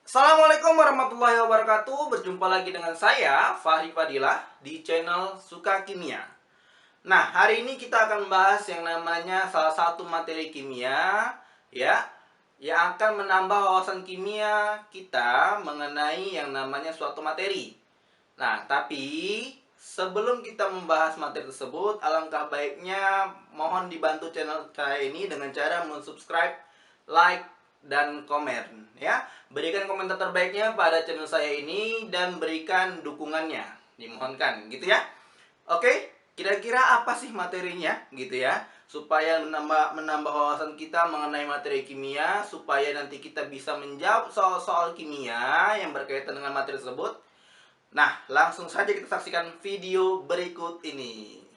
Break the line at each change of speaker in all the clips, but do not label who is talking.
Assalamualaikum warahmatullahi wabarakatuh. Berjumpa lagi dengan saya, Fahri Fadilah, di channel Suka Kimia. Nah, hari ini kita akan membahas yang namanya salah satu materi kimia, ya, yang akan menambah wawasan kimia kita mengenai yang namanya suatu materi. Nah, tapi sebelum kita membahas materi tersebut, alangkah baiknya mohon dibantu channel saya ini dengan cara subscribe, like, dan komen, ya. Berikan komentar terbaiknya pada channel saya ini dan berikan dukungannya. Dimohonkan, gitu ya. Oke, kira-kira apa sih materinya, gitu ya? Supaya menambah wawasan kita mengenai materi kimia, supaya nanti kita bisa menjawab soal-soal kimia yang berkaitan dengan materi tersebut. Nah, langsung saja kita saksikan video berikut ini.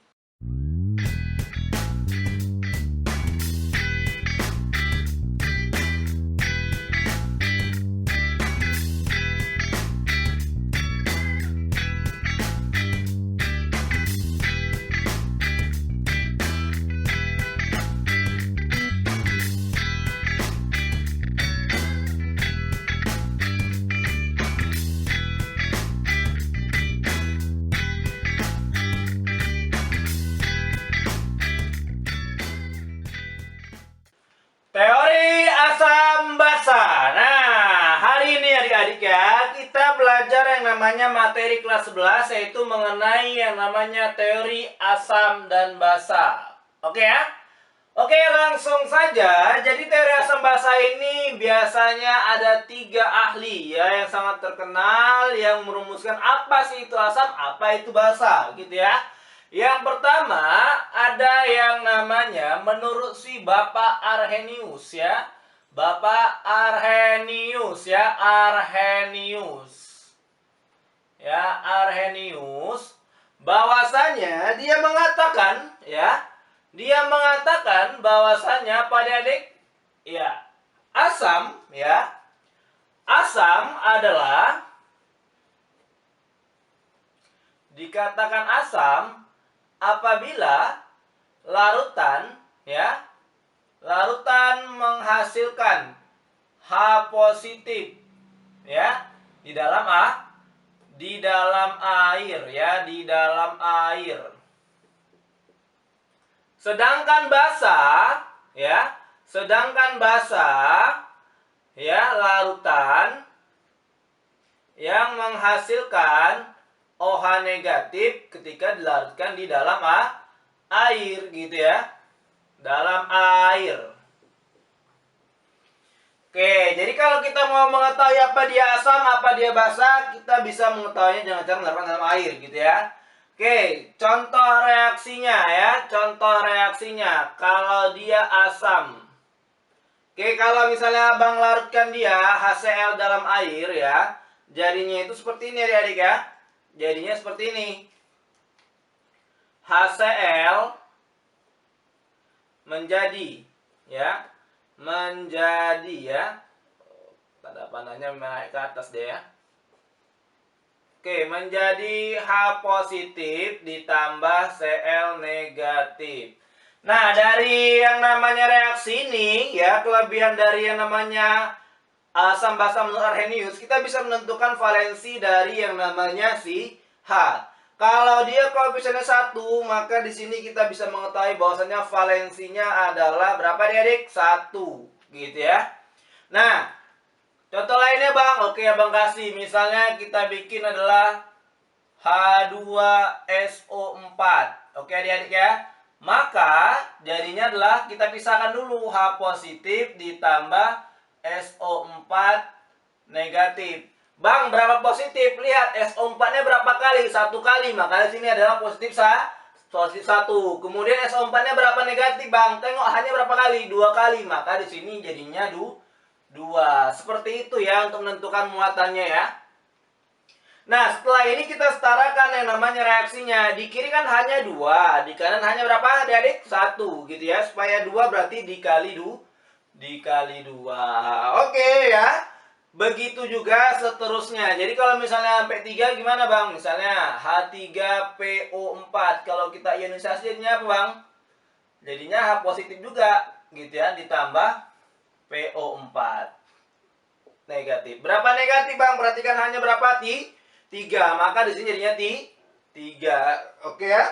Teori asam basa. Nah, hari ini adik-adik ya, kita belajar yang namanya materi kelas 11, yaitu mengenai yang namanya teori asam dan basa. Oke ya? Oke, langsung saja. Jadi teori asam basa ini biasanya ada 3 ahli ya yang sangat terkenal yang merumuskan apa sih itu asam, apa itu basa, gitu ya. Yang pertama ada yang namanya menurut si Bapak Arrhenius ya. Bapak Arrhenius ya, Arrhenius. Ya, Arrhenius bahwasanya dia mengatakan ya, dia mengatakan bahwasanya pada adik ya, asam ya, asam adalah dikatakan asam apabila larutan ya, larutan menghasilkan H positif ya di dalam di dalam air ya, di dalam air. Sedangkan basa ya, sedangkan basa ya, larutan yang menghasilkan OH negatif ketika dilarutkan di dalam air gitu ya. Dalam air. Oke, jadi kalau kita mau mengetahui apa dia asam, apa dia basa, kita bisa mengetahuinya dengan cara melarutkan dalam air gitu ya. Oke, contoh reaksinya ya, contoh reaksinya kalau dia asam. Oke, kalau misalnya abang larutkan dia HCl dalam air ya, jadinya itu seperti ini adik-adik ya. Jadinya seperti ini. HCl menjadi ya, menjadi ya. Tanda panahnya naik ke atas deh ya. Oke, menjadi H positif ditambah Cl negatif. Nah, dari yang namanya reaksi ini ya, kelebihan dari yang namanya asam basa menurut Arrhenius, kita bisa menentukan valensi dari yang namanya si H. Kalau dia koefisiennya 1, maka di sini kita bisa mengetahui bahwasanya valensinya adalah berapa adik? 1, gitu ya. Nah, contoh lainnya bang, oke abang kasih. Misalnya kita bikin adalah H2SO4. Oke adik-adik ya. Maka jadinya adalah kita pisahkan dulu H positif ditambah SO4 negatif. Bang, berapa positif? Lihat SO4-nya berapa kali? 1 kali. Maka di sini adalah positif positif 1. Kemudian SO4-nya berapa negatif, Bang? Tengok hanya berapa kali? 2 kali. Maka di sini jadinya 2. Seperti itu ya untuk menentukan muatannya ya. Nah, setelah ini kita setarakan yang namanya reaksinya. Di kiri kan hanya 2, di kanan hanya berapa adik-adik? 1 gitu ya. Supaya 2 berarti dikali 2. Oke ya. Begitu juga seterusnya. Jadi kalau misalnya sampai 3 gimana bang? Misalnya H3PO4. Kalau kita ionisasi jadinya apa bang? Jadinya H positif juga gitu ya, ditambah PO4. negatif. Berapa negatif, Bang? Perhatikan hanya berapa? 3. Maka di sini jadinya 3. Oke ya?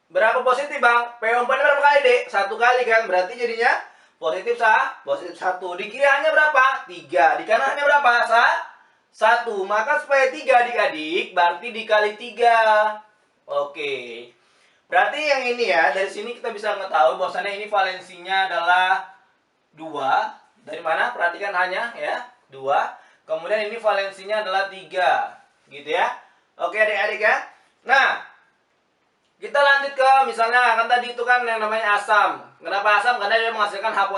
Berapa positif, Bang? P4 berapa kali, Dek? 1 kali kan? Berarti jadinya positif positif 1. Di kiri hanya berapa? 3. Di kanan hanya berapa? 1. Maka supaya 3 adik-adik, berarti dikali 3. Oke. Berarti yang ini ya, dari sini kita bisa mengetahui bahwasannya ini valensinya adalah 2. Dari mana? Perhatikan hanya ya, 2. Kemudian ini valensinya adalah 3. Gitu ya. Oke adik-adik ya. Nah, kita lanjut ke misalnya, kan tadi itu kan yang namanya asam. Kenapa asam? Karena dia menghasilkan H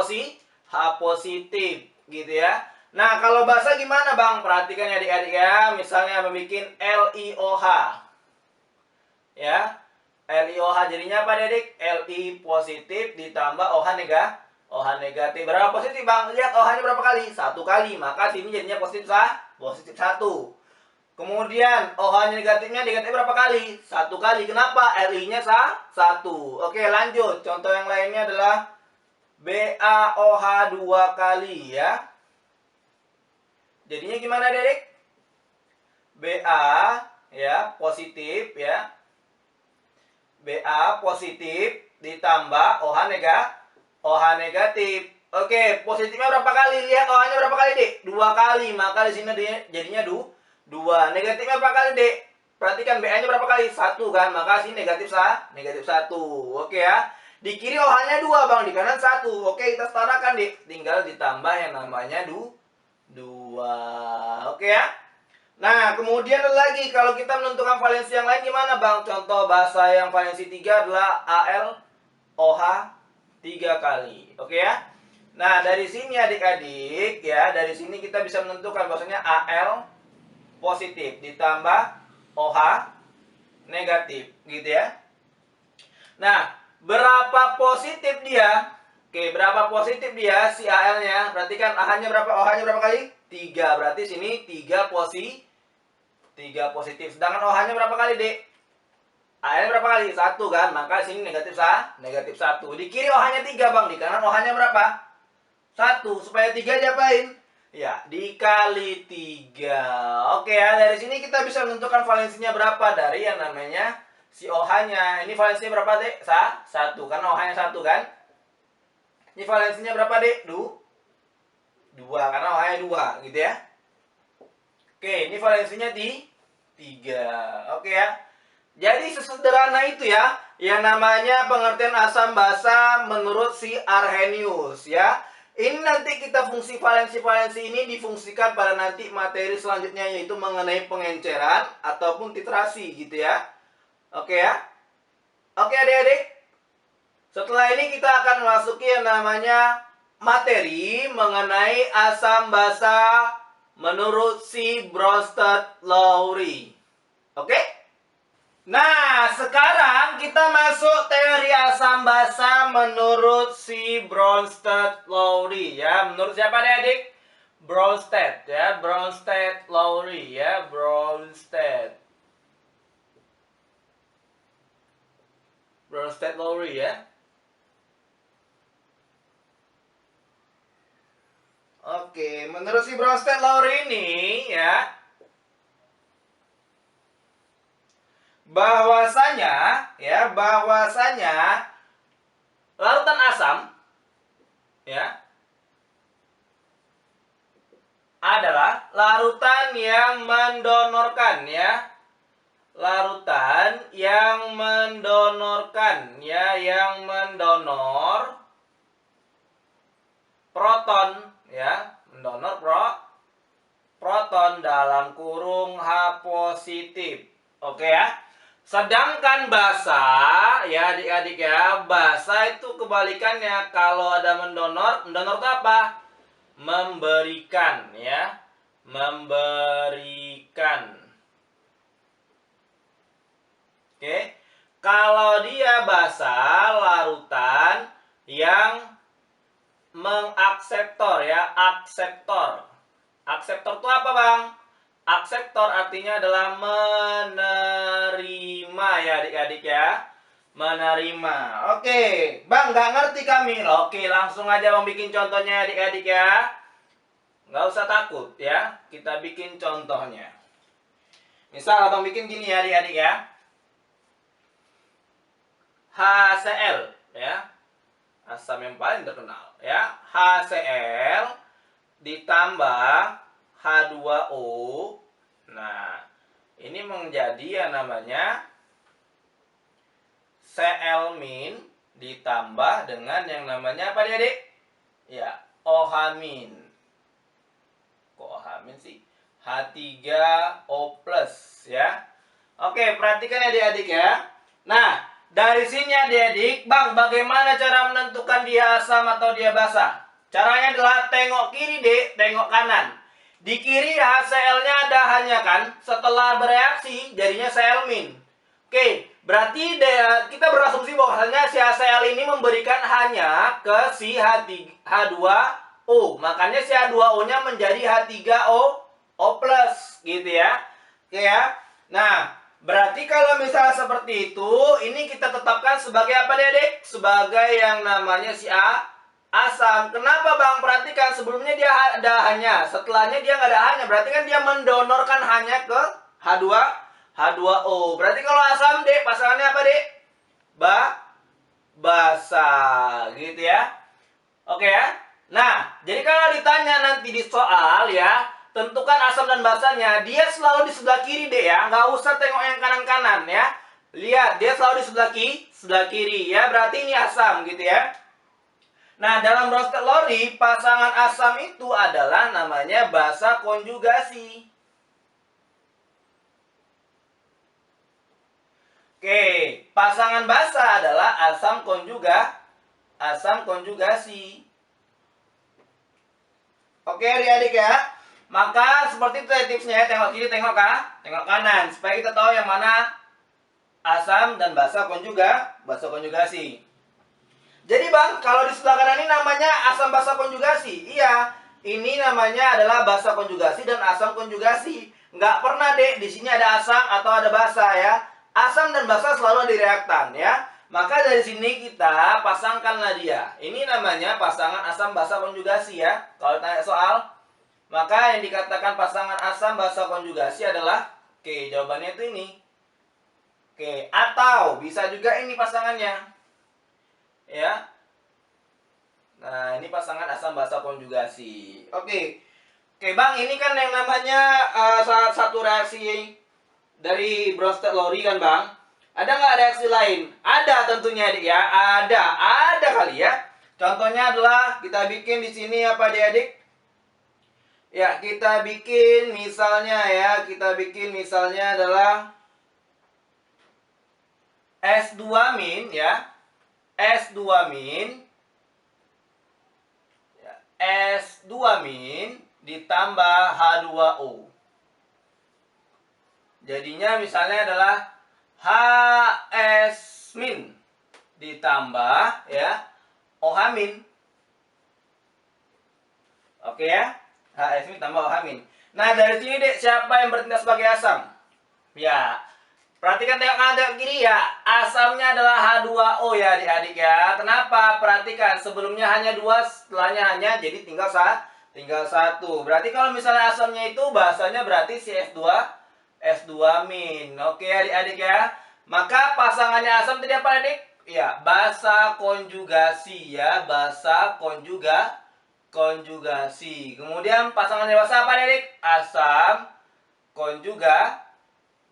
positif. Gitu ya. Nah, kalau basa gimana, Bang? Perhatikan ya adik-adik ya. Misalnya membuat LiOH. Ya. LiOH jadinya apa, adik? Li positif ditambah OH negatif. Berapa positif, Bang? Lihat OH-nya berapa kali? 1 kali. Maka sini jadinya positif positif 1. Kemudian OH-nya negatifnya berapa kali? 1 kali. Kenapa? Li-nya 1. Oke, lanjut. Contoh yang lainnya adalah BaOH 2 kali ya. Jadinya gimana, adik? Ba ya, positif ya. Ba positif ditambah OH negatif. Oke, positifnya berapa kali? Lihat OH-nya berapa kali, Dek? 2 kali. Maka di sini jadinya 2. Negatifnya berapa kali, Dek? Perhatikan BA-nya berapa kali? 1 kan? Maka sini negatif 1. Oke ya. Di kiri OH-nya 2, Bang. Di kanan 1. Oke, kita setarakan, Dek. Tinggal ditambah yang namanya 2. Oke ya. Nah, kemudian lagi kalau kita menentukan valensi yang lain gimana, Bang? Contoh bahasa yang valensi 3 adalah AlOH 3 kali. Oke ya? Nah, dari sini adik-adik ya, dari sini kita bisa menentukan bahwasanya Al positif ditambah OH negatif, gitu ya. Nah, berapa positif dia? Oke, berapa positif dia si Al-nya? Perhatikan AH-nya berapa? OH-nya berapa kali? 3. Berarti sini 3 positif. Sedangkan OH-nya berapa kali, Dek? AL berapa kali? 1 kan? Maka sini negatif 1. Di kiri OH-nya 3, Bang. Di kanan OH-nya berapa? 1. Supaya 3 diapain? Ya, dikali 3. Oke ya, dari sini kita bisa menentukan valensinya berapa dari yang namanya si OH-nya. Ini valensinya berapa, Dek? 1. Karena OH-nya 1 kan? Ini valensinya berapa, Dek? 2. Karena OH-nya 2, gitu ya. Oke, ini valensinya 3. Oke ya. Jadi sesederhana itu ya, yang namanya pengertian asam basa menurut si Arrhenius ya. Ini nanti kita fungsi valensi-valensi ini difungsikan pada nanti materi selanjutnya, yaitu mengenai pengenceran ataupun titrasi gitu ya. Oke ya. Oke adik-adik. Setelah ini kita akan memasuki yang namanya materi mengenai asam basa menurut si Bronsted-Lowry. Oke? Nah, sekarang kita masuk teori asam basa menurut si Bronsted-Lowry ya. Menurut siapa nih, adik? Bronsted ya, Bronsted-Lowry ya, Bronsted-Lowry ya. Oke, menurut si Bronsted-Lowry ini ya, bahwasanya larutan asam ya adalah larutan yang mendonorkan ya. Larutan yang mendonorkan ya, yang mendonor proton ya, mendonor proton dalam kurung H positif. Oke ya. Sedangkan basa ya adik-adik ya, basa itu kebalikannya. Kalau ada mendonor itu apa? Memberikan ya, memberikan. Oke. Kalau dia basa, larutan yang mengakseptor ya, akseptor. Akseptor itu apa, Bang? Akseptor artinya adalah menerima ya adik-adik ya. Menerima. Oke, Bang nggak ngerti kami. Oke, langsung aja Bang bikin contohnya adik-adik ya. Nggak usah takut ya. Kita bikin contohnya. Misal abang bikin gini ya adik-adik ya. HCl ya. Asam yang paling terkenal ya. HCl ditambah H2O. Nah, ini menjadi yang namanya Cl- ditambah dengan yang namanya apa adik? Ya, OH-. Kok OH- sih? H3O+ ya. Oke, perhatikan adik-adik ya. Nah, dari sini adik-adik, Bang, bagaimana cara menentukan dia asam atau dia basa? Caranya adalah tengok kiri, Dek, tengok kanan. Di kiri HCl-nya ada hanya kan, setelah bereaksi jadinya Cl-. Oke, berarti kita berasumsi bahwasanya si HCl ini memberikan hanya ke si H2O. Makanya si H2O-nya menjadi H3O+, gitu ya. Oke ya. Nah, berarti kalau misalnya seperti itu, ini kita tetapkan sebagai apa, Dedek? Sebagai yang namanya si asam. Kenapa, Bang? Perhatikan, sebelumnya dia ada hanya, setelahnya dia nggak ada hanya. Berarti kan dia mendonorkan hanya ke H2O. Berarti kalau asam, Dek, pasangannya apa, Dek? Basa, gitu ya. Oke ya. Nah, jadi kalau ditanya nanti di soal ya, tentukan asam dan basanya, dia selalu di sebelah kiri deh ya. Nggak usah tengok yang kanan-kanan ya. Lihat, dia selalu di sebelah kiri ya. Berarti ini asam gitu ya. Nah, dalam roasted lori, pasangan asam itu adalah namanya basa konjugasi. Oke, pasangan basa adalah asam konjugasi. Oke adik-adik ya. Maka seperti itu ya tipsnya ya. Tengok kiri, tengok kanan. Supaya kita tahu yang mana asam dan basa konjugasi. Jadi Bang, kalau di sebelah kanan ini namanya asam basa konjugasi. Iya, ini namanya adalah basa konjugasi dan asam konjugasi. Nggak pernah deh di sini ada asam atau ada basa ya. Asam dan basa selalu ada di reaktan ya. Maka dari sini kita pasangkanlah dia. Ini namanya pasangan asam basa konjugasi ya. Kalau tanya soal, maka yang dikatakan pasangan asam basa konjugasi adalah oke, jawabannya itu ini. Oke, atau bisa juga ini pasangannya. Ya. Nah, ini pasangan asam basa konjugasi. Oke. Oke, Bang, ini kan yang namanya satu reaksi dari Bronsted Lowry kan, Bang? Ada nggak reaksi lain? Ada tentunya, Adik ya. Ada kali ya. Contohnya adalah kita bikin di sini apa, Adik? Ya, kita bikin misalnya adalah S2- ya. S2- ditambah H2O. Jadinya misalnya adalah HS- ditambah ya OH-. Oke ya. HS- tambah OH-. Nah, dari sini Dek, siapa yang bertindak sebagai asam? Ya. Perhatikan tengok kanan tengok kiri ya. Asamnya adalah H2O ya adik-adik ya. Kenapa? Perhatikan sebelumnya hanya 2, setelahnya hanya jadi tinggal satu. Berarti kalau misalnya asamnya itu bahasanya berarti si S2-. Oke adik-adik ya. Maka pasangannya asam tadi apa adik? Ya, basa konjugasi ya, basa konjugasi. Kemudian pasangannya basa apa adik? Asam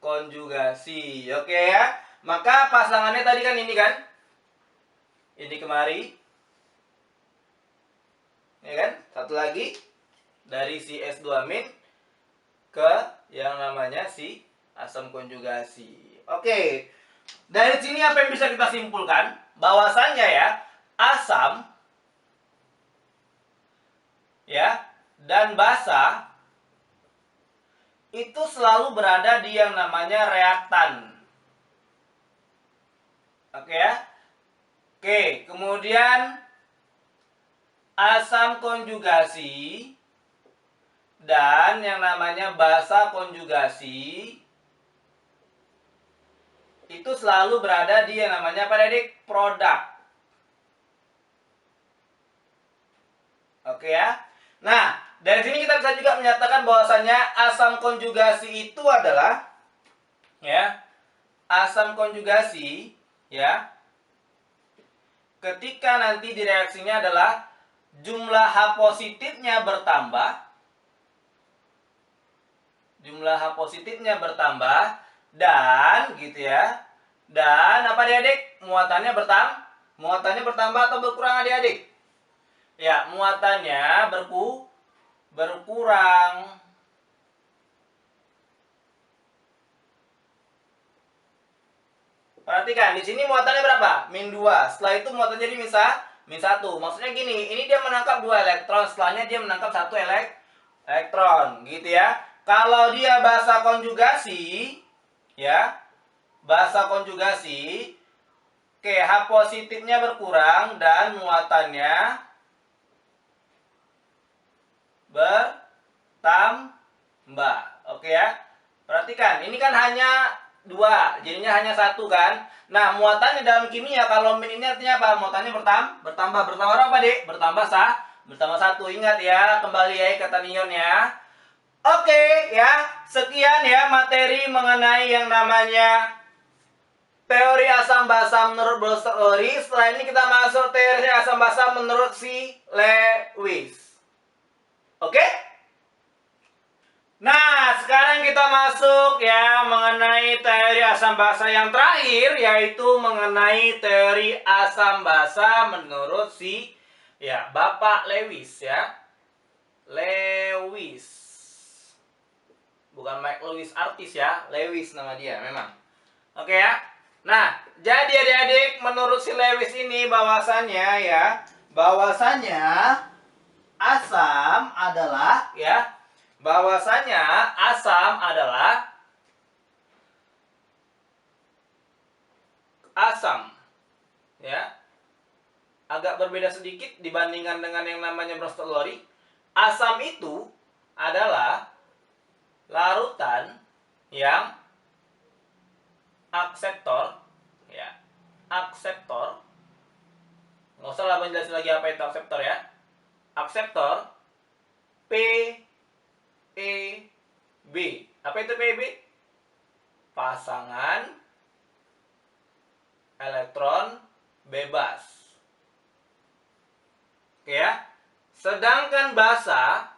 konjugasi. Oke ya. Maka pasangannya tadi kan ini kan? Ini kemari. Ya kan? Satu lagi dari si S2- ke yang namanya si asam konjugasi. Oke. Dari sini apa yang bisa kita simpulkan? Bahwasannya ya, asam ya dan basa itu selalu berada di yang namanya reaktan. Oke ya. Oke, kemudian asam konjugasi dan yang namanya basa konjugasi itu selalu berada di yang namanya apa adik? Produk. Oke ya. Nah, dari sini kita bisa juga menyatakan bahwasanya asam konjugasi itu adalah ya, asam konjugasi ya, ketika nanti di reaksinya adalah jumlah H positifnya bertambah, dan gitu ya. Dan apa adik-adik? Muatannya bertambah atau berkurang adik-adik? Ya, muatannya berkurang. Perhatikan, di sini muatannya berapa? -2. Setelah itu muatannya jadi -1. Maksudnya gini, ini dia menangkap 2 elektron, setelahnya dia menangkap 1 elektron, gitu ya. Kalau dia basa konjugasi, ya, basa konjugasi, oke, H positifnya berkurang dan muatannya bertambah. Oke ya. Perhatikan, ini kan hanya 2, jadinya hanya 1 kan. Nah, muatannya dalam kimia kalau min ini artinya apa? Muatannya bertambah berapa, Dik? Bertambah 1. Ingat ya, kembali ya ikatan ion ya. Oke ya, sekian ya materi mengenai yang namanya teori asam basa menurut Brewster-Lowry. Setelah ini kita masuk teori asam basa menurut si Lewis. Oke? Nah, sekarang kita masuk ya mengenai teori asam basa yang terakhir, yaitu mengenai teori asam basa menurut si ya Bapak Lewis ya. Lewis. Bukan Mike Lewis artis ya, Lewis nama dia memang. Oke ya. Nah, jadi adik-adik menurut si Lewis ini bahwasannya asam adalah asam ya. Agak berbeda sedikit dibandingkan dengan yang namanya Brewster-Lowry. Asam itu adalah larutan yang akseptor ya. Akseptor. Nggak usah lah menjelaskan lagi apa itu akseptor ya. Akseptor PEB. Apa itu PEB? Pasangan elektron bebas. Oke ya. Sedangkan basa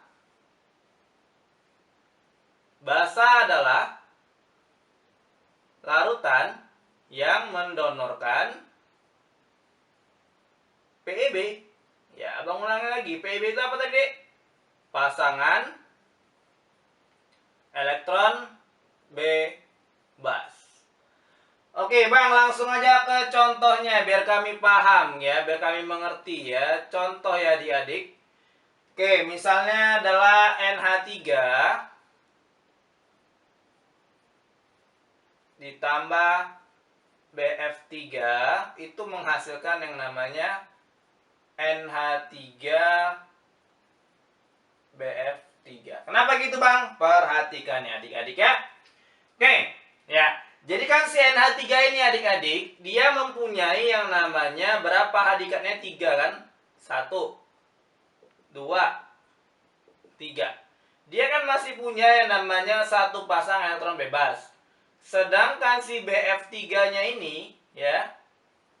adalah larutan yang mendonorkan PEB. Ya, abang ulangi lagi. PEB itu apa tadi? Pasangan elektron bebas. Oke, Bang, langsung aja ke contohnya biar kami paham ya, biar kami mengerti ya. Contoh ya adik-adik. Oke, misalnya adalah NH3 ditambah BF3 itu menghasilkan yang namanya NH3BF3. Kenapa gitu, Bang? Perhatikan ya adik-adik ya. Oke, ya. Jadi kan si NH3 ini adik-adik, dia mempunyai yang namanya berapa hadikatnya? 3 kan? 1, 2, 3. Dia kan masih punya yang namanya satu pasang elektron bebas. Sedangkan si BF3-nya ini ya,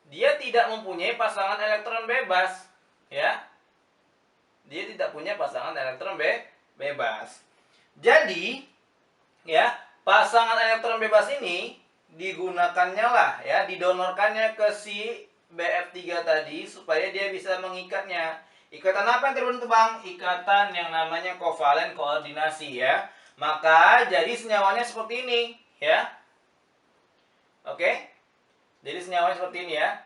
dia tidak mempunyai pasangan elektron bebas ya. Dia tidak punya pasangan elektron bebas. Jadi ya, pasangan elektron bebas ini digunakannya lah ya, didonorkannya ke si BF3 tadi supaya dia bisa mengikatnya. Ikatan apa yang terbentuk, Bang? Ikatan yang namanya kovalen koordinasi ya. Maka jadi senyawanya seperti ini ya. Oke. Jadi senyawanya seperti ini ya.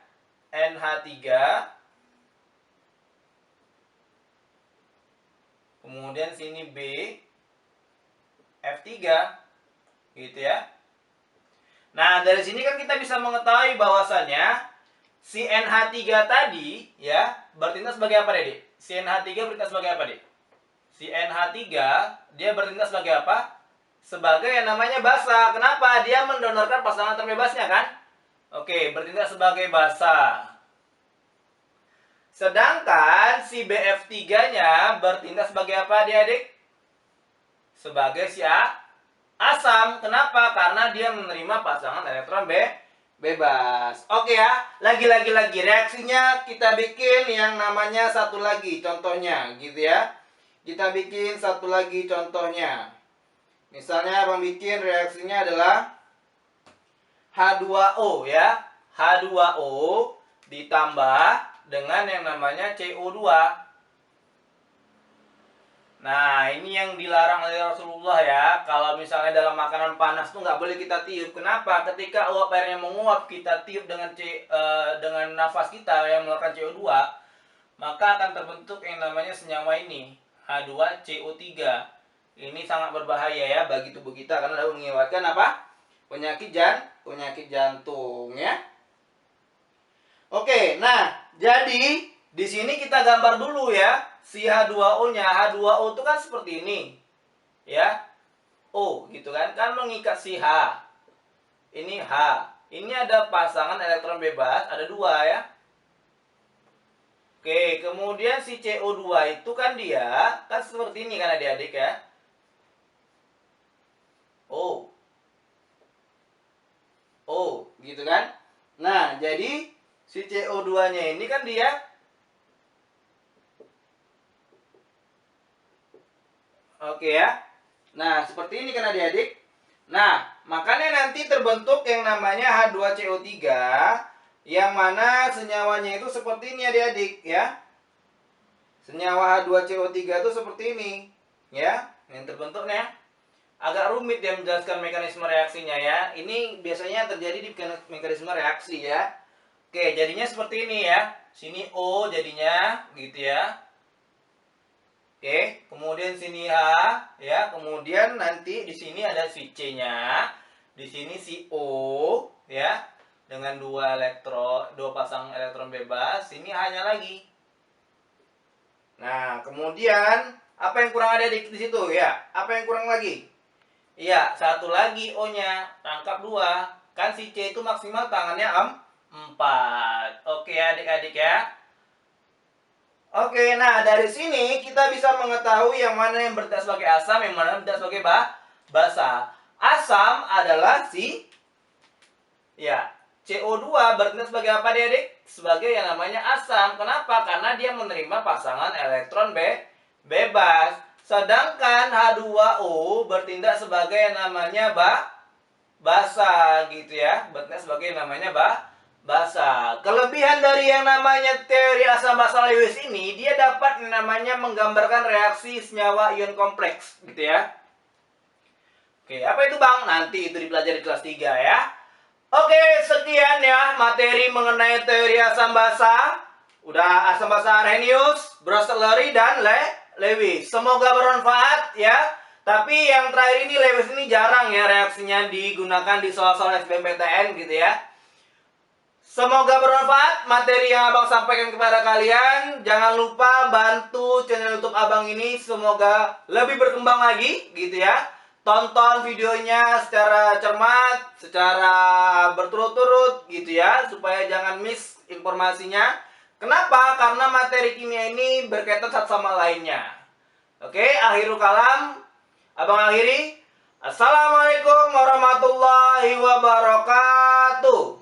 NH3 kemudian sini B F3 gitu ya. Nah, dari sini kan kita bisa mengetahui bahwasannya si NH3 tadi ya bertindak sebagai apa, Dek? Si NH3 bertindak sebagai apa, Dek? Si NH3 dia bertindak sebagai apa? Sebagai yang namanya basa. Kenapa? Dia mendonorkan pasangan terbebasnya kan? Oke, bertindak sebagai basa. Sedangkan si BF3-nya bertindak sebagai apa adik-adik? Sebagai si asam. Kenapa? Karena dia menerima pasangan elektron bebas. Oke ya, lagi reaksinya kita bikin yang namanya satu lagi contohnya gitu ya. Kita bikin satu lagi contohnya. Misalnya abang bikin reaksinya adalah H2O ya. H2O ditambah dengan yang namanya CO2. Nah, ini yang dilarang oleh Rasulullah ya. Kalau misalnya dalam makanan panas tuh nggak boleh kita tiup. Kenapa? Ketika uap airnya menguap, kita tiup dengan dengan nafas kita yang mengeluarkan CO2, maka akan terbentuk yang namanya senyawa ini, H2CO3. Ini sangat berbahaya ya bagi tubuh kita karena dapat mengakibatkan apa? Penyakit jantung ya. Oke, nah, jadi di sini kita gambar dulu ya si H2O-nya. H2O itu kan seperti ini. Ya. O gitu kan. Kan mengikat si H. Ini H. Ini ada pasangan elektron bebas, ada 2 ya. Oke, kemudian si CO2 itu kan dia kan seperti ini kan adik-adik ya. O. O gitu kan. Nah, jadi si CO2-nya ini kan dia oke ya. Nah, seperti ini kan adik-adik. Nah, makanya nanti terbentuk yang namanya H2CO3 yang mana senyawanya itu seperti ini adik-adik ya. Senyawa H2CO3 itu seperti ini ya. Yang terbentuknya agak rumit ya menjelaskan mekanisme reaksinya ya. Ini biasanya terjadi di mekanisme reaksi ya. Oke, jadinya seperti ini ya. Sini O jadinya gitu ya. Oke, kemudian sini H ya. Kemudian nanti di sini ada si C-nya. Di sini si O ya. Dengan dua pasang elektron bebas. Sini H-nya lagi. Nah, kemudian apa yang kurang ada di situ ya? Apa yang kurang lagi? Iya, satu lagi O-nya. Tangkap 2. Kan si C itu maksimal tangannya 4. Oke adik-adik ya. Oke, nah dari sini kita bisa mengetahui yang mana yang bertindak sebagai asam, yang mana yang bertindak sebagai basa. Asam adalah si ya, CO2 bertindak sebagai apa adik-adik? Sebagai yang namanya asam. Kenapa? Karena dia menerima pasangan elektron bebas. Sedangkan H2O bertindak sebagai yang namanya basa gitu ya. Bertindak sebagai yang namanya basa. Kelebihan dari yang namanya teori asam basa Lewis ini, dia dapat yang namanya menggambarkan reaksi senyawa ion kompleks gitu ya. Oke, apa itu Bang? Nanti itu dipelajari kelas 3 ya. Oke, sekian ya materi mengenai teori asam basa. Udah asam basa Arrhenius, Brothelry dan Lewis. Semoga bermanfaat ya. Tapi yang terakhir ini Lewis ini jarang ya reaksinya digunakan di soal-soal SBMPTN gitu ya. Semoga bermanfaat materi yang Abang sampaikan kepada kalian. Jangan lupa bantu channel YouTube Abang ini semoga lebih berkembang lagi gitu ya. Tonton videonya secara cermat, secara berturut-turut gitu ya, supaya jangan miss informasinya. Kenapa? Karena materi kimia ini berkaitan satu sama lainnya. Oke, akhirul kalam, Abang akhiri. Assalamualaikum warahmatullahi wabarakatuh.